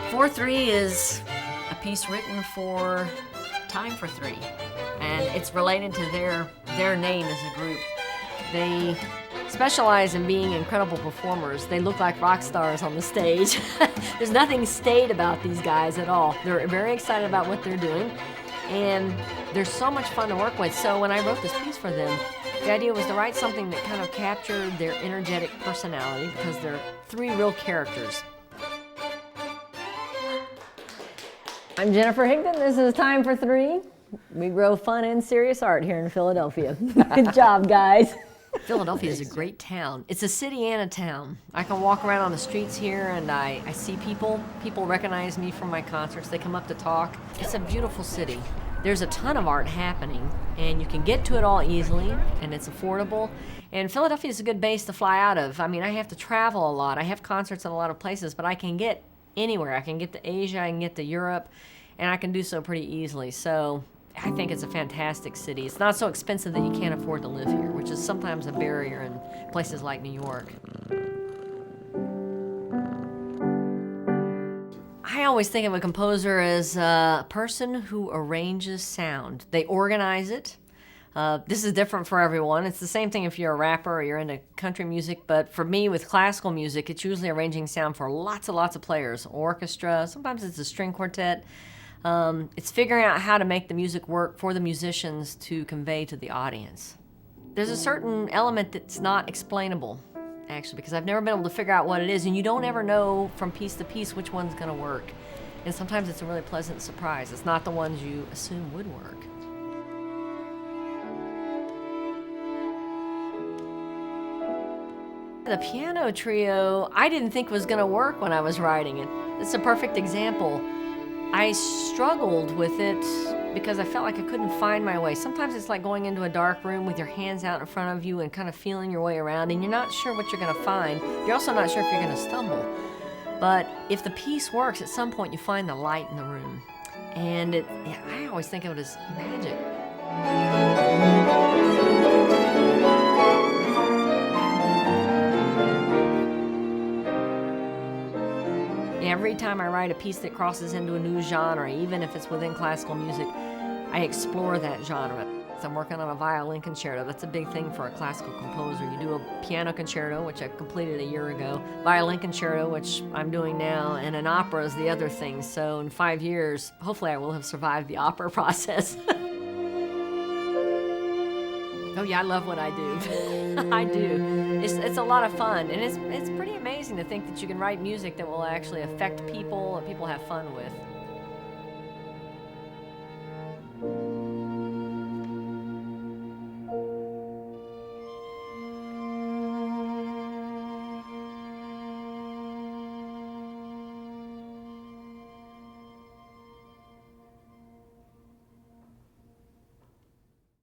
4-3 is a piece written for Time for Three, and it's related to their name as a group. They specialize in being incredible performers. They look like rock stars on the stage. There's nothing staid about these guys at all. They're very excited about what they're doing, and they're so much fun to work with. So when I wrote this piece for them, the idea was to write something that kind of captured their energetic personality, because they're three real characters. I'm Jennifer Higdon. This is Time for Three. We grow fun and serious art here in Philadelphia. Good job, guys. Philadelphia is a great town. It's a city and a town. I can walk around on the streets here and I see people. People recognize me from my concerts. They come up to talk. It's a beautiful city. There's a ton of art happening, and you can get to it all easily, and it's affordable. And Philadelphia is a good base to fly out of. I mean, I have to travel a lot. I have concerts in a lot of places, but I can get anywhere. I can get to Asia, I can get to Europe, and I can do so pretty easily. So I think it's a fantastic city. It's not so expensive that you can't afford to live here, which is sometimes a barrier in places like New York. I always think of a composer as a person who arranges sound. They organize it. This is different for everyone. It's the same thing if you're a rapper or you're into country music, but for me with classical music, it's usually arranging sound for lots and lots of players. Orchestra, sometimes it's a string quartet. It's figuring out how to make the music work for the musicians to convey to the audience. There's a certain element that's not explainable, actually, because I've never been able to figure out what it is, and you don't ever know from piece to piece which one's going to work. And sometimes it's a really pleasant surprise. It's not the ones you assume would work. The piano trio, I didn't think was going to work when I was writing it. It's a perfect example. I struggled with it because I felt like I couldn't find my way. Sometimes it's like going into a dark room with your hands out in front of you and kind of feeling your way around, and you're not sure what you're going to find. You're also not sure if you're going to stumble. But if the piece works, at some point you find the light in the room. And I always think of it as magic. Every time I write a piece that crosses into a new genre, even if it's within classical music, I explore that genre. I'm working on a violin concerto. That's a big thing for a classical composer. You do a piano concerto, which I completed a year ago, violin concerto, which I'm doing now, and an opera is the other thing. So in 5 years, hopefully I will have survived the opera process. Oh yeah, I love what I do. I do. It's a lot of fun, and it's pretty amazing to think that you can write music that will actually affect people and people have fun with.